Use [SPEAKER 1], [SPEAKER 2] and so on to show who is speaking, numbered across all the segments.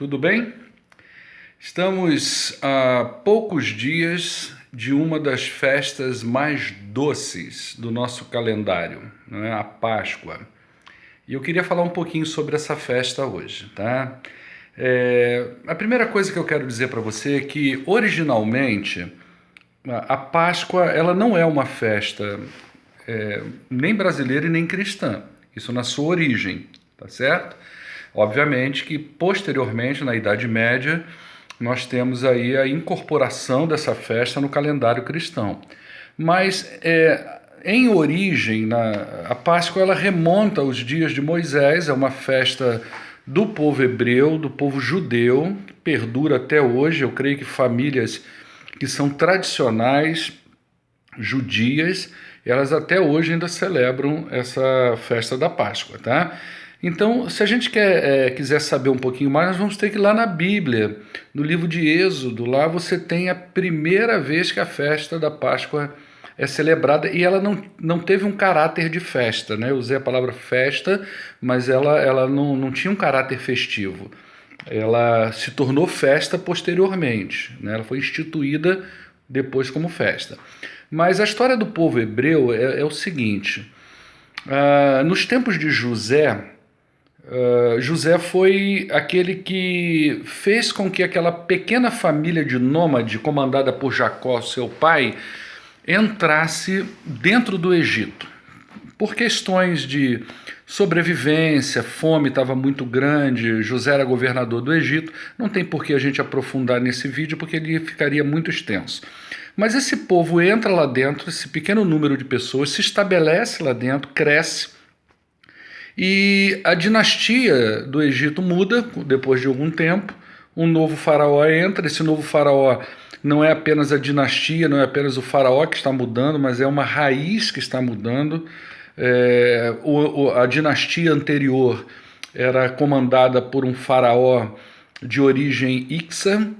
[SPEAKER 1] Tudo bem? Estamos a poucos dias de uma das festas mais doces do nosso calendário, não é? A Páscoa. E eu queria falar um pouquinho sobre essa festa hoje, tá? A primeira coisa que eu quero dizer para você é que, originalmente, a Páscoa ela não é uma festa nem brasileira e nem cristã. Isso na sua origem, tá certo? Obviamente que posteriormente, na Idade Média, nós temos aí a incorporação dessa festa no calendário cristão. Mas em origem, a Páscoa ela remonta aos dias de Moisés, é uma festa do povo hebreu, do povo judeu, que perdura até hoje. Eu creio que famílias que são tradicionais, judias, elas até hoje ainda celebram essa festa da Páscoa, tá? Então, se a gente quiser saber um pouquinho mais, nós vamos ter que ir lá na Bíblia, no livro de Êxodo. Lá você tem a primeira vez que a festa da Páscoa é celebrada, e ela não teve um caráter de festa, né? Eu usei a palavra festa, mas ela não tinha um caráter festivo. Ela se tornou festa posteriormente, né? Ela foi instituída depois como festa. Mas a história do povo hebreu é o seguinte: nos tempos de José, José foi aquele que fez com que aquela pequena família de nômade, comandada por Jacó, seu pai, entrasse dentro do Egito. Por questões de sobrevivência, fome estava muito grande, José era governador do Egito. Não tem por que a gente aprofundar nesse vídeo, porque ele ficaria muito extenso. Mas esse povo entra lá dentro, esse pequeno número de pessoas se estabelece lá dentro, cresce, e a dinastia do Egito muda depois de algum tempo. Um novo faraó entra. Esse novo faraó não é apenas a dinastia, não é apenas o faraó que está mudando, mas é uma raiz que está mudando. A dinastia anterior era comandada por um faraó de origem Ixa,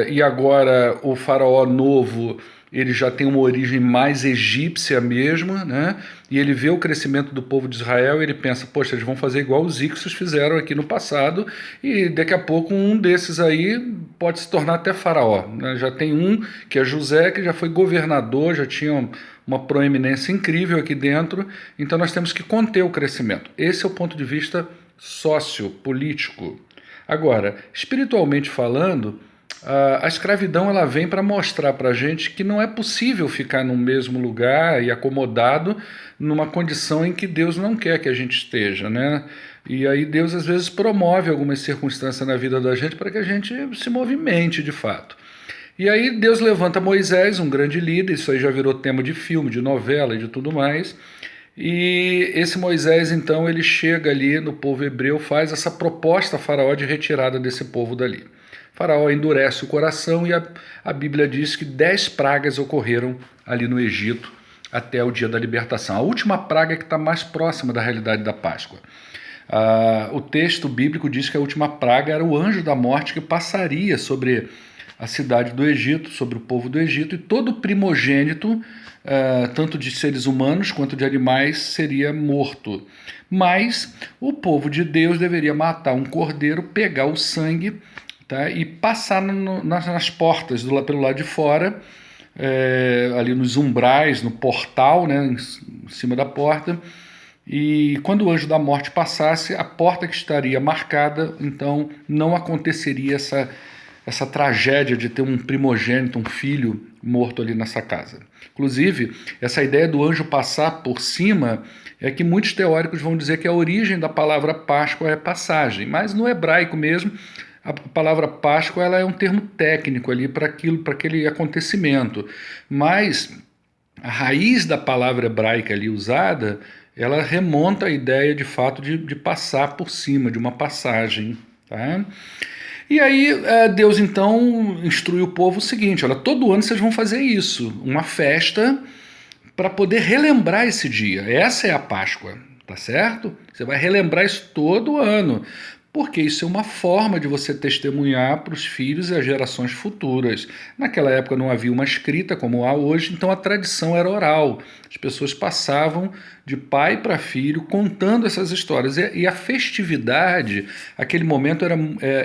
[SPEAKER 1] e agora o faraó novo ele já tem uma origem mais egípcia mesmo, né? E ele vê o crescimento do povo de Israel e ele pensa, poxa, eles vão fazer igual os Ixos fizeram aqui no passado, e daqui a pouco um desses aí pode se tornar até faraó, né? Já tem um, que é José, que já foi governador, já tinha uma proeminência incrível aqui dentro, então nós temos que conter o crescimento. Esse é o ponto de vista sociopolítico. Agora, espiritualmente falando, a escravidão ela vem para mostrar para a gente que não é possível ficar no mesmo lugar e acomodado numa condição em que Deus não quer que a gente esteja, né? E aí Deus às vezes promove algumas circunstâncias na vida da gente para que a gente se movimente de fato. E aí Deus levanta Moisés, um grande líder, isso aí já virou tema de filme, de novela e de tudo mais. E esse Moisés, então, ele chega ali no povo hebreu, faz essa proposta a Faraó de retirada desse povo dali. Faraó endurece o coração e a Bíblia diz que 10 pragas ocorreram ali no Egito até o dia da libertação. A última praga que está mais próxima da realidade da Páscoa. O texto bíblico diz que a última praga era o anjo da morte que passaria sobre a cidade do Egito, sobre o povo do Egito, e todo primogênito, tanto de seres humanos quanto de animais, seria morto. Mas o povo de Deus deveria matar um cordeiro, pegar o sangue, tá, e passar nas portas pelo lado de fora, ali nos umbrais, no portal, né, em cima da porta. E quando o anjo da morte passasse, a porta que estaria marcada, então não aconteceria essa tragédia de ter um primogênito, um filho morto ali nessa casa. Inclusive, essa ideia do anjo passar por cima é que muitos teóricos vão dizer que a origem da palavra Páscoa é passagem, mas no hebraico mesmo, a palavra Páscoa ela é um termo técnico ali para aquele acontecimento, mas a raiz da palavra hebraica ali usada, ela remonta à ideia de fato de passar por cima, de uma passagem, tá? E aí Deus então instrui o povo o seguinte: olha, todo ano vocês vão fazer isso, uma festa para poder relembrar esse dia. Essa é a Páscoa, tá certo? Você vai relembrar isso todo ano, porque isso é uma forma de você testemunhar para os filhos e as gerações futuras. Naquela época não havia uma escrita como há hoje, então a tradição era oral. As pessoas passavam de pai para filho contando essas histórias. E a festividade, aquele momento,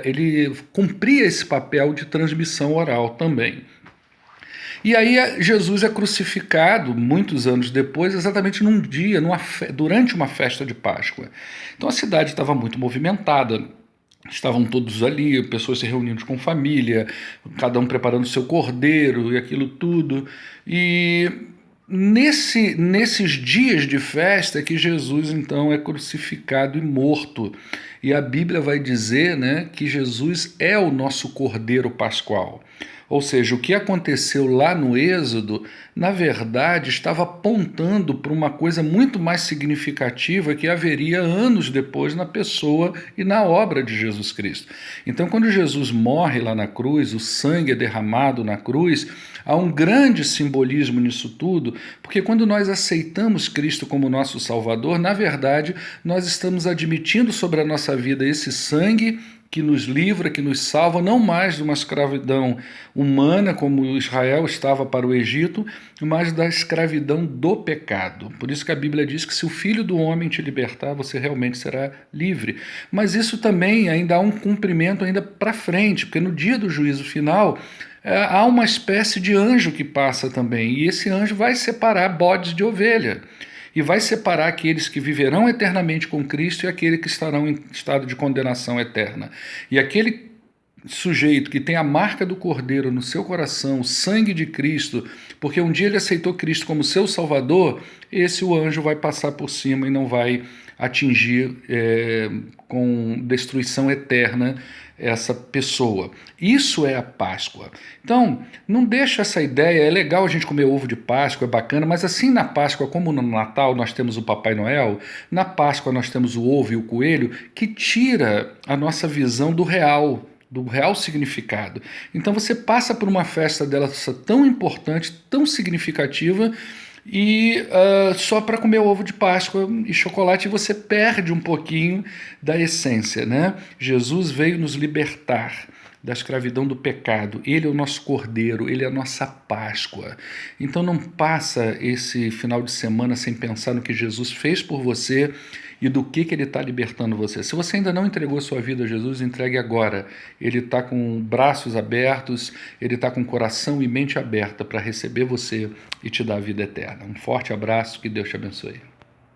[SPEAKER 1] ele cumpria esse papel de transmissão oral também. E aí Jesus é crucificado, muitos anos depois, exatamente num dia, durante uma festa de Páscoa. Então a cidade estava muito movimentada, estavam todos ali, pessoas se reunindo com família, cada um preparando seu cordeiro e aquilo tudo. E nesses dias de festa é que Jesus então é crucificado e morto. E a Bíblia vai dizer, né, que Jesus é o nosso cordeiro pascual. Ou seja, o que aconteceu lá no Êxodo, na verdade, estava apontando para uma coisa muito mais significativa que haveria anos depois na pessoa e na obra de Jesus Cristo. Então, quando Jesus morre lá na cruz, o sangue é derramado na cruz, há um grande simbolismo nisso tudo, porque quando nós aceitamos Cristo como nosso Salvador, na verdade, nós estamos admitindo sobre a nossa vida esse sangue que nos livra, que nos salva, não mais de uma escravidão humana, como Israel estava para o Egito, mas da escravidão do pecado. Por isso que a Bíblia diz que se o Filho do Homem te libertar, você realmente será livre. Mas isso também ainda há um cumprimento ainda para frente, porque no dia do juízo final, há uma espécie de anjo que passa também, e esse anjo vai separar bodes de ovelha. E vai separar aqueles que viverão eternamente com Cristo e aqueles que estarão em estado de condenação eterna. E aquele sujeito que tem a marca do Cordeiro no seu coração, o sangue de Cristo, porque um dia ele aceitou Cristo como seu Salvador, esse o anjo vai passar por cima e não vai atingir com destruição eterna essa pessoa. Isso é a Páscoa. Então, não deixa essa ideia, é legal a gente comer ovo de Páscoa, é bacana, mas assim na Páscoa, como no Natal nós temos o Papai Noel, na Páscoa nós temos o ovo e o coelho, que tira a nossa visão do real significado. Então você passa por uma festa dessa tão importante, tão significativa, e só para comer ovo de Páscoa e chocolate você perde um pouquinho da essência, né? Jesus veio nos libertar da escravidão do pecado. Ele é o nosso Cordeiro, ele é a nossa Páscoa. Então não passa esse final de semana sem pensar no que Jesus fez por você e do que ele está libertando você. Se você ainda não entregou sua vida a Jesus, entregue agora. Ele está com braços abertos, ele está com coração e mente aberta para receber você e te dar a vida eterna. Um forte abraço, que Deus te abençoe.